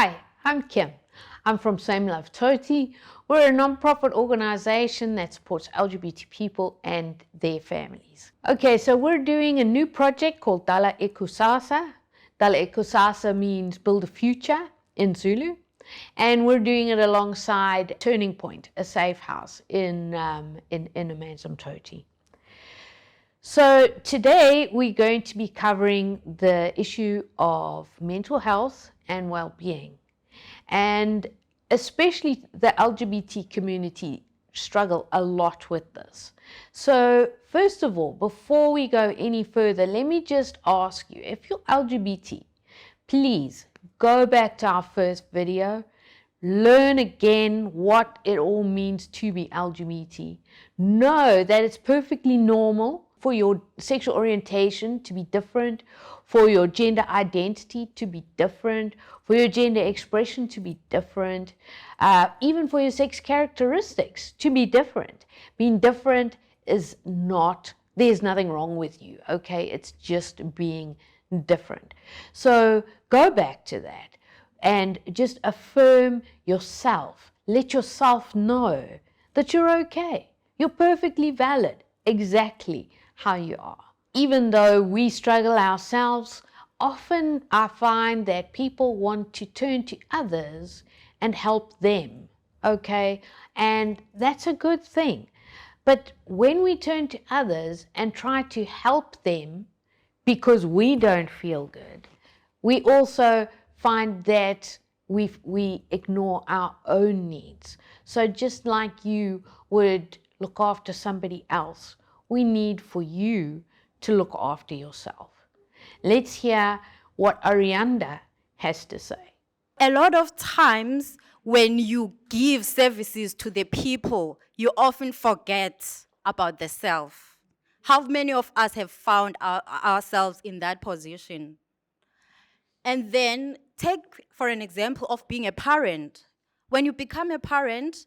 Hi, I'm Kim. I'm from Same Love Totally. We're a non-profit organization that supports LGBT people and their families. Okay, so we're doing a new project called Dala Ikusasa. Dala Ikusasa means build a future in Zulu. And we're doing it alongside Turning Point, a safe house in Amanzimtoti. So today we're going to be covering the issue of mental health and well-being. And especially the LGBT community struggle a lot with this. So first of all, before we go any further, let me just ask you, if you're LGBT, please go back to our first video, learn again what it all means to be LGBT. Know that it's perfectly normal for your sexual orientation to be different, for your gender identity to be different, for your gender expression to be different, even for your sex characteristics to be different. Being different is not, there's nothing wrong with you, okay? It's just being different. So go back to that and just affirm yourself. Let yourself know that you're okay. You're perfectly valid, exactly how you are. Even though we struggle ourselves, often I find that people want to turn to others and help them, okay? And that's a good thing. But when we turn to others and try to help them because we don't feel good, we also find that we ignore our own needs. So just like you would look after somebody else, we need for you to look after yourself. Let's hear what Arianda has to say. A lot of times when you give services to the people, you often forget about the self. How many of us have found ourselves in that position? And then take, for an example of being a parent. When you become a parent,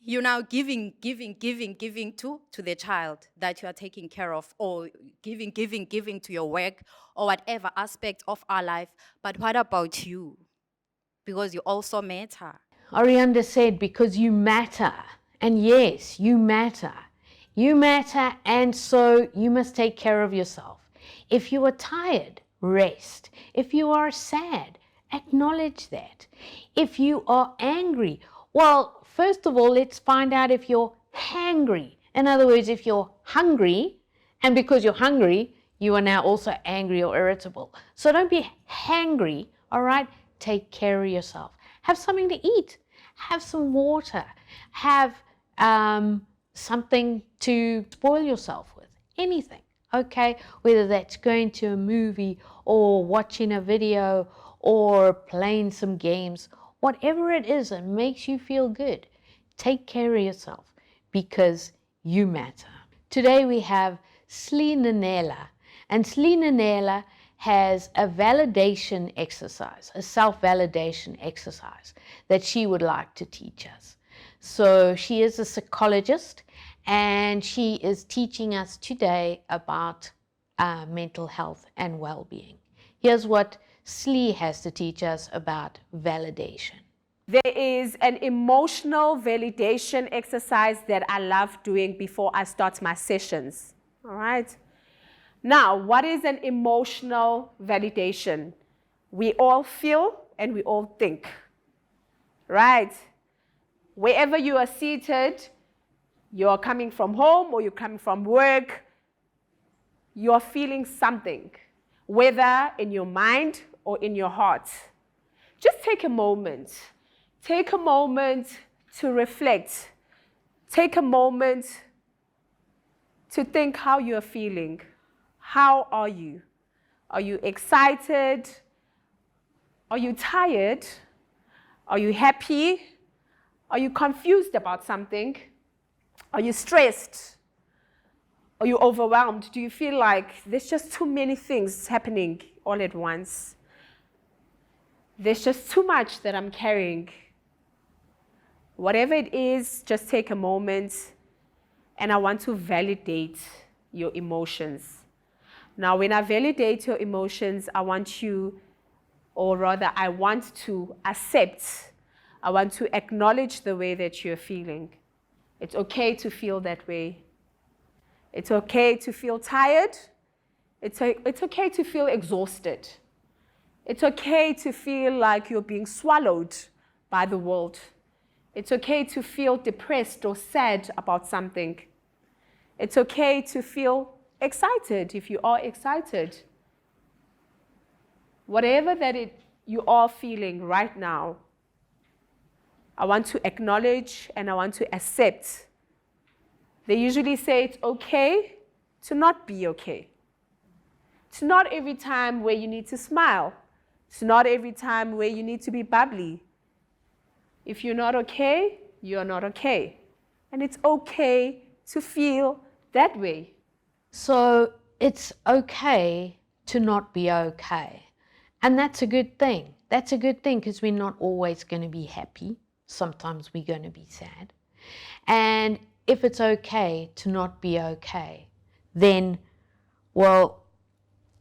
you're now giving to the child that you are taking care of, or giving to your work, or whatever aspect of our life. But what about you? Because you also matter. Arianda said, because you matter. And yes, you matter. You matter, and so you must take care of yourself. If you are tired, rest. If you are sad, acknowledge that. If you are angry, well, first of all, let's find out if you're hangry. In other words, if you're hungry, and because you're hungry, you are now also angry or irritable. So don't be hangry, all right? Take care of yourself. Have something to eat. Have some water. Have something to spoil yourself with. Anything, okay? Whether that's going to a movie or watching a video or playing some games, whatever it is that makes you feel good, take care of yourself because you matter. Today we have Sli Nanela, and Sli Nanela has a validation exercise, a self-validation exercise that she would like to teach us. So she is a psychologist and she is teaching us today about mental health and well-being. Here's what Sli has to teach us about validation. There is an emotional validation exercise that I love doing before I start my sessions, all right? Now, what is an emotional validation? We all feel and we all think, right? Wherever you are seated, you're coming from home or you're coming from work, you're feeling something, whether in your mind or in your heart. Just take a moment. Take a moment to reflect. Take a moment to think how you're feeling. How are you? Are you excited? Are you tired? Are you happy? Are you confused about something? Are you stressed? Are you overwhelmed? Do you feel like there's just too many things happening all at once? There's just too much that I'm carrying. Whatever it is, just take a moment, and I want to validate your emotions. Now, when I validate your emotions, I want you or rather, I want to accept, I want to acknowledge the way that you're feeling. It's okay to feel that way. It's okay to feel tired. It's okay to feel exhausted. It's okay to feel like you're being swallowed by the world. It's okay to feel depressed or sad about something. It's okay to feel excited if you are excited. Whatever you are feeling right now, I want to acknowledge and I want to accept. They usually say it's okay to not be okay. It's not every time where you need to smile. It's not every time where you need to be bubbly. If you're not okay, you're not okay. And it's okay to feel that way. So it's okay to not be okay. And that's a good thing. That's a good thing because we're not always going to be happy. Sometimes we're going to be sad. And if it's okay to not be okay, then, well,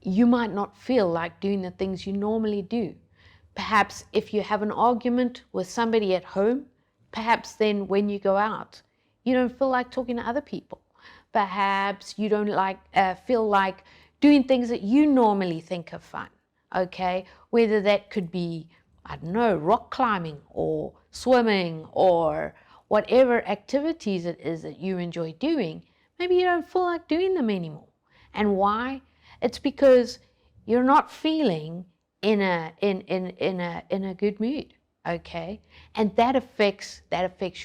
you might not feel like doing the things you normally do. Perhaps if you have an argument with somebody at home, perhaps then when you go out, you don't feel like talking to other people. Perhaps you don't feel like doing things that you normally think are fun, okay? Whether that could be, I don't know, rock climbing or swimming or whatever activities it is that you enjoy doing, maybe you don't feel like doing them anymore. And why? It's because you're not feeling in a good mood, okay? And that affects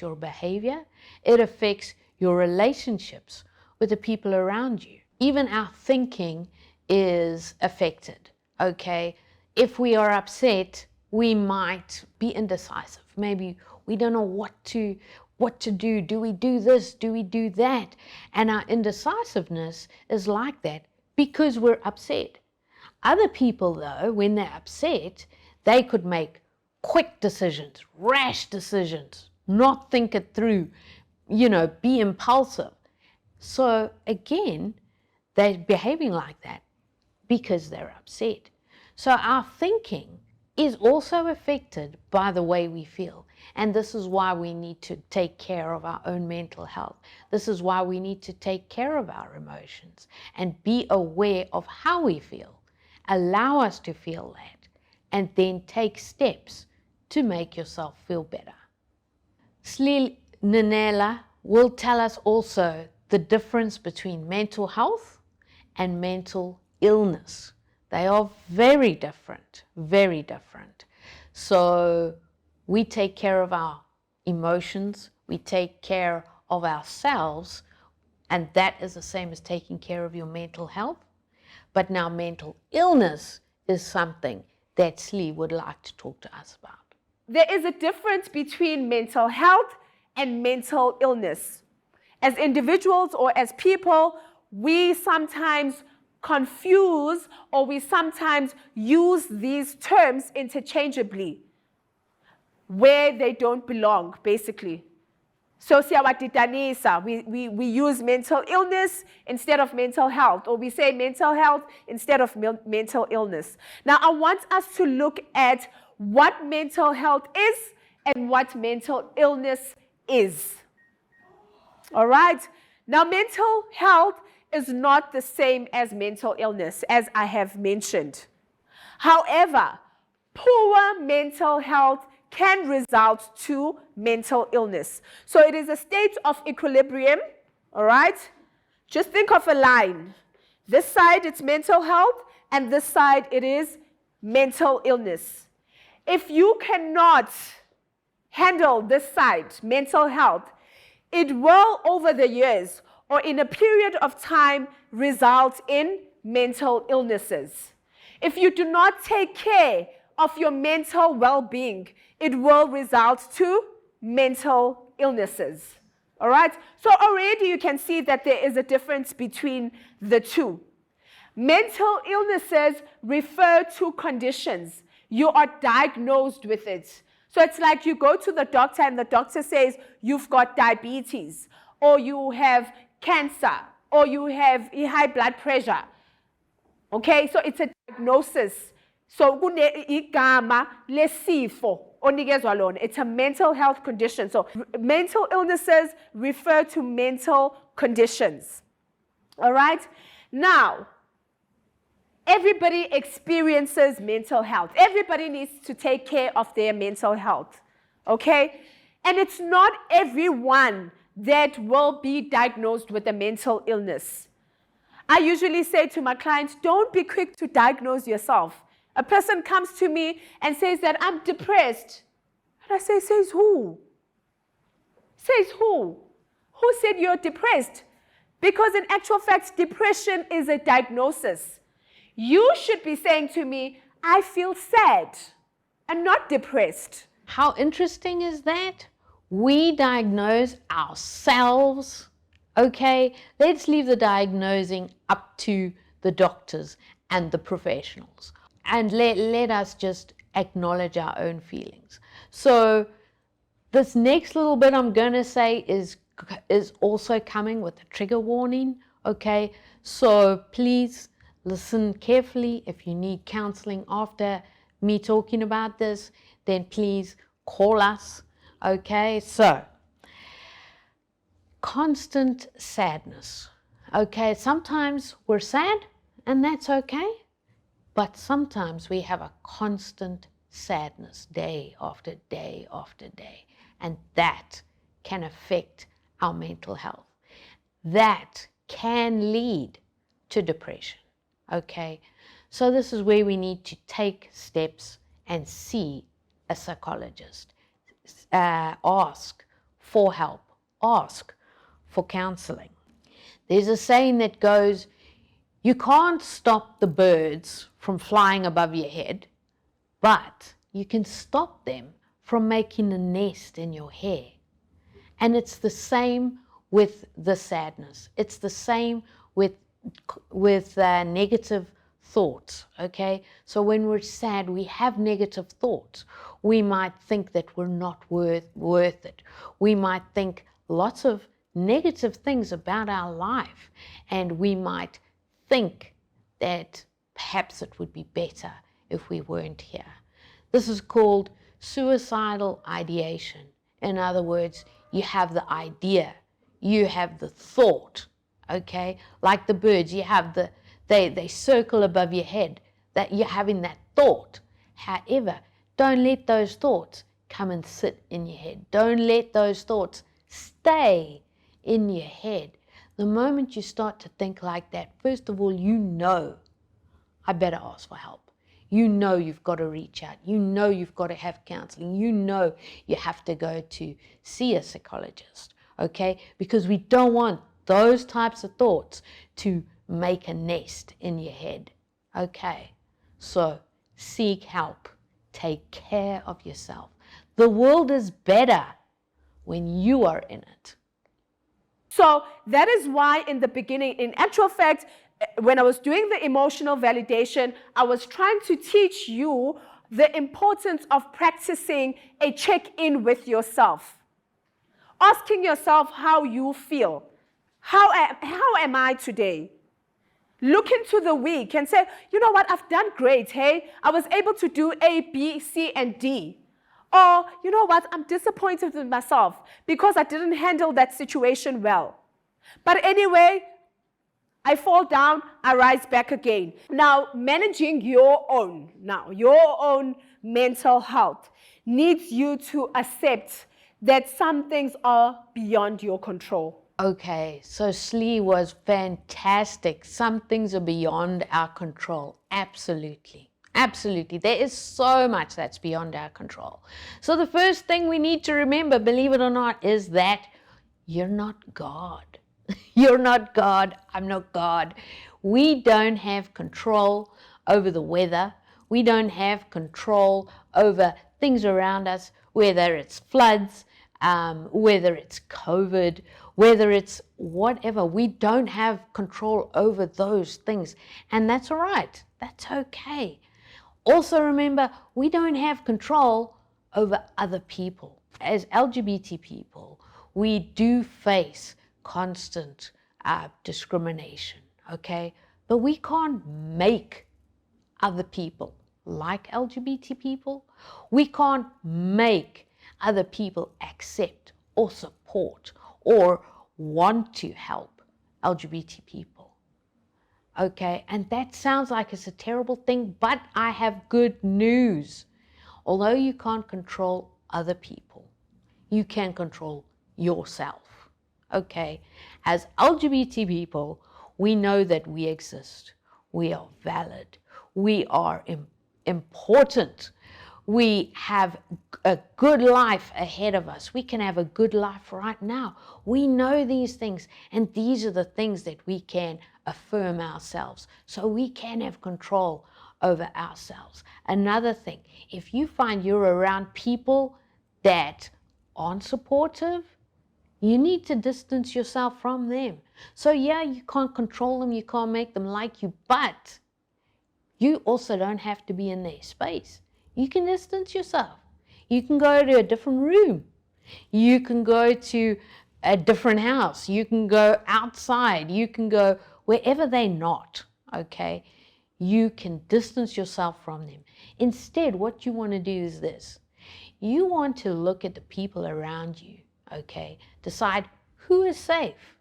your behavior. It affects your relationships with the people around you. Even our thinking is affected, okay? If we are upset, we might be indecisive. Maybe we don't know what to do. Do we do this? Do we do that? And our indecisiveness is like that because we're upset. Other people, though, when they're upset, they could make quick decisions, rash decisions, not think it through, be impulsive. So again, they're behaving like that because they're upset. So our thinking is also affected by the way we feel. And this is why we need to take care of our own mental health. This is why we need to take care of our emotions and be aware of how we feel. Allow us to feel that and then take steps to make yourself feel better. Sli Nanela will tell us also the difference between mental health and mental illness. They are very different, very different. So we take care of our emotions, we take care of ourselves, and that is the same as taking care of your mental health. But now mental illness is something that Sli would like to talk to us about. There is a difference between mental health and mental illness. As individuals or as people, we sometimes confuse or we sometimes use these terms interchangeably where they don't belong, basically. So we use mental illness instead of mental health, or we say mental health instead of mental illness. Now, I want us to look at what mental health is and what mental illness is. All right? Now, mental health is not the same as mental illness, as I have mentioned. However, poor mental health can result to mental illness. So it is a state of equilibrium, all right? Just think of a line. This side, it's mental health, and this side, it is mental illness. If you cannot handle this side, mental health, it will, over the years, or in a period of time, result in mental illnesses. If you do not take care of your mental well-being, it will result to mental illnesses. All right? So already you can see that there is a difference between the two. Mental illnesses refer to conditions. You are diagnosed with it. So it's like you go to the doctor and the doctor says you've got diabetes, or you have cancer, or you have high blood pressure. Okay, so it's a diagnosis. So igama lesifo onikezwa lona. It's a mental health condition. So mental illnesses refer to mental conditions. All right? Now, everybody experiences mental health. Everybody needs to take care of their mental health. Okay? And it's not everyone that will be diagnosed with a mental illness. I usually say to my clients, don't be quick to diagnose yourself. A person comes to me and says that I'm depressed. And I say, says who? Says who? Who said you're depressed? Because in actual fact, depression is a diagnosis. You should be saying to me, I feel sad and not depressed. How interesting is that? We diagnose ourselves. Okay, let's leave the diagnosing up to the doctors and the professionals. And let us just acknowledge our own feelings. So this next little bit I'm going to say is also coming with a trigger warning. Okay, so please listen carefully. If you need counseling after me talking about this, then please call us. Okay, so constant sadness. Okay, sometimes we're sad and that's okay, but sometimes we have a constant sadness day after day after day, and that can affect our mental health. That can lead to depression. Okay, so this is where we need to take steps and see a psychologist. Ask for help. Ask for counseling. There's a saying that goes, you can't stop the birds from flying above your head, but you can stop them from making a nest in your hair. And it's the same with the sadness. It's the same with negative thoughts, okay? So when we're sad, we have negative thoughts. We might think that we're not worth it. We might think lots of negative things about our life, and we might think that perhaps it would be better if we weren't here. This is called suicidal ideation. In other words, you have the idea, you have the thought, okay? Like the birds, you have they circle above your head, that you're having that thought. However, don't let those thoughts come and sit in your head. Don't let those thoughts stay in your head. The moment you start to think like that, first of all, you know, I better ask for help. You know you've got to reach out. You know you've got to have counseling. You know you have to go to see a psychologist, okay? Because we don't want those types of thoughts to make a nest in your head, okay? So seek help. Take care of yourself. The world is better when you are in it. So that is why in the beginning, in actual fact, when I was doing the emotional validation, I was trying to teach you the importance of practicing a check-in with yourself. Asking yourself how you feel. How am I today? Look into the week and say, you know what, I've done great, hey? I was able to do A, B, C, and D. Or, you know what, I'm disappointed with myself because I didn't handle that situation well. But anyway, I fall down, I rise back again. Now, managing your own mental health needs you to accept that some things are beyond your control. Okay, so Slee was fantastic. Some things are beyond our control. Absolutely. Absolutely. There is so much that's beyond our control. So the first thing we need to remember, believe it or not, is that you're not God. You're not God. I'm not God. We don't have control over the weather. We don't have control over things around us, whether it's floods, whether it's COVID, whether it's whatever. We don't have control over those things. And that's all right. That's okay. Also remember, we don't have control over other people. As LGBT people, we do face constant discrimination, okay? But we can't make other people, like LGBT people. We can't make other people accept or support or want to help LGBT people. Okay, and that sounds like it's a terrible thing, but I have good news. Although you can't control other people, you can control yourself. Okay, as LGBT people, we know that we exist. We are valid. We are important. We have a good life ahead of us. We can have a good life right now. We know these things, and these are the things that we can affirm ourselves, so we can have control over ourselves. Another thing, if you find you're around people that aren't supportive, you need to distance yourself from them. So yeah, you can't control them, you can't make them like you, but you also don't have to be in their space. You can distance yourself. You can go to a different room. You can go to a different house. You can go outside. You can go wherever they're not, okay? You can distance yourself from them. Instead, what you want to do is this. You want to look at the people around you, okay? Decide who is safe,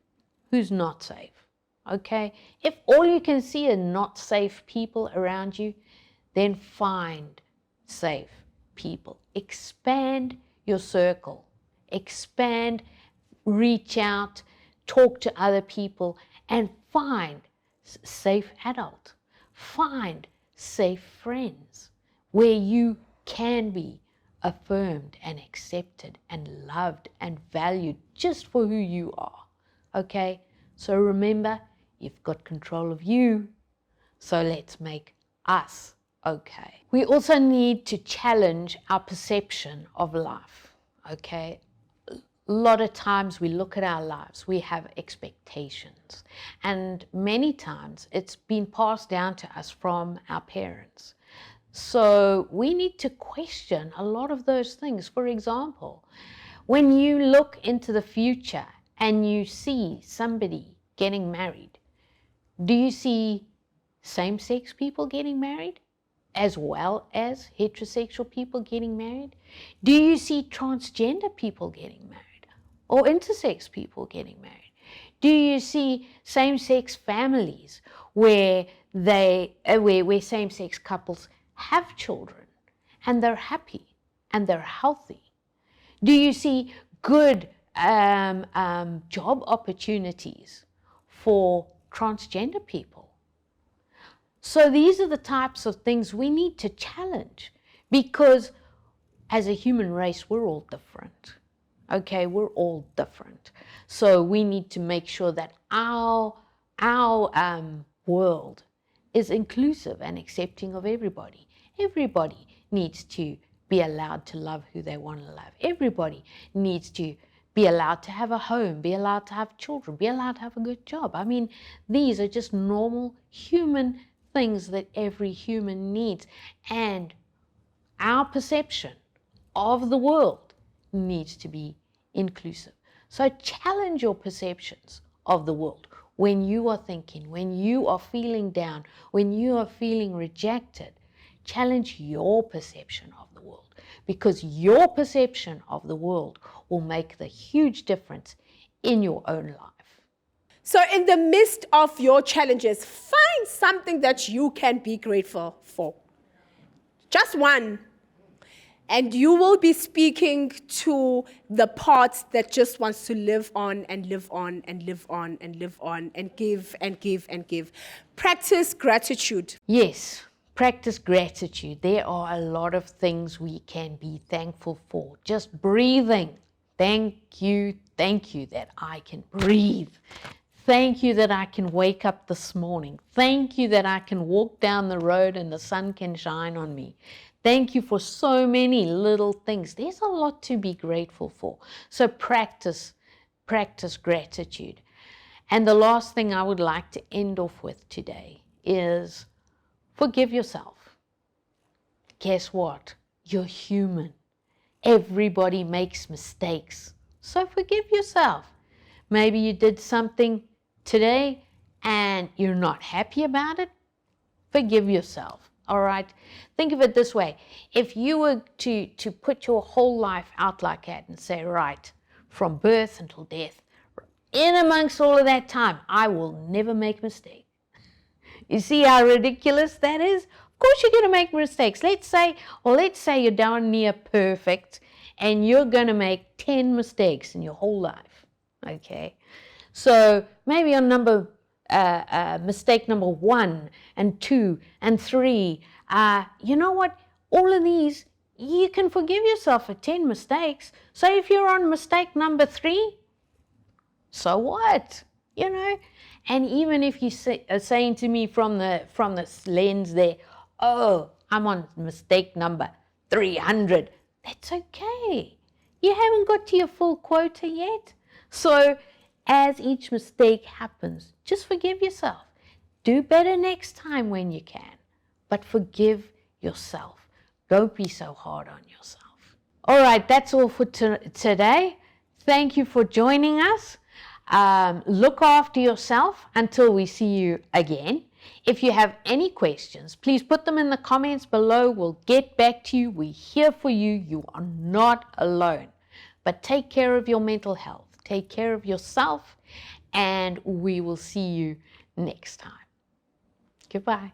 who's not safe. Okay, if all you can see are not safe people around you, then find safe people. Expand your circle. Expand, reach out, talk to other people, and find safe adult. Find safe friends where you can be affirmed and accepted and loved and valued just for who you are. Okay, so remember, you've got control of you, so let's make us okay. We also need to challenge our perception of life, okay? A lot of times we look at our lives, we have expectations, and many times it's been passed down to us from our parents. So we need to question a lot of those things. For example, when you look into the future and you see somebody getting married, do you see same-sex people getting married as well as heterosexual people getting married? Do you see transgender people getting married or intersex people getting married? Do you see same-sex families where same-sex couples have children and they're happy and they're healthy? Do you see good job opportunities for transgender people? So these are the types of things we need to challenge, because as a human race, we're all different. Okay, we're all different. So we need to make sure that our world is inclusive and accepting of everybody. Everybody needs to be allowed to love who they want to love. Everybody needs to be allowed to have a home, be allowed to have children, be allowed to have a good job. I mean, these are just normal human things that every human needs. And our perception of the world needs to be inclusive. So challenge your perceptions of the world. When you are thinking, when you are feeling down, when you are feeling rejected, challenge your perception of the world, because your perception of the world will make the huge difference in your own life. So in the midst of your challenges, find something that you can be grateful for. Just one. And you will be speaking to the part that just wants to live on and live on and live on and live on and give and give and give. Practice gratitude. Yes, practice gratitude. There are a lot of things we can be thankful for. Just breathing. Thank you that I can breathe. Thank you that I can wake up this morning. Thank you that I can walk down the road and the sun can shine on me. Thank you for so many little things. There's a lot to be grateful for. So practice gratitude. And the last thing I would like to end off with today is forgive yourself. Guess what? You're human. Everybody makes mistakes. So forgive yourself. Maybe you did something today and you're not happy about it. Forgive yourself. All right. Think of it this way. If you were to put your whole life out like that and say, right, from birth until death, in amongst all of that time, I will never make a mistake. You see how ridiculous that is? Of course you're going to make mistakes. Let's say you're down near perfect and you're going to make 10 mistakes in your whole life. Okay. So maybe on mistake number 1 and 2 and 3, you know what? All of these, you can forgive yourself for 10 mistakes. So if you're on mistake number 3, so what? You know? And even if you are saying to me from this lens there, oh, I'm on mistake number 300, that's okay. You haven't got to your full quota yet. So as each mistake happens, just forgive yourself. Do better next time when you can, but forgive yourself. Don't be so hard on yourself. All right, that's all for today. Thank you for joining us. Look after yourself until we see you again. If you have any questions, please put them in the comments below. We'll get back to you. We're here for you. You are not alone. But take care of your mental health. Take care of yourself, and we will see you next time. Goodbye.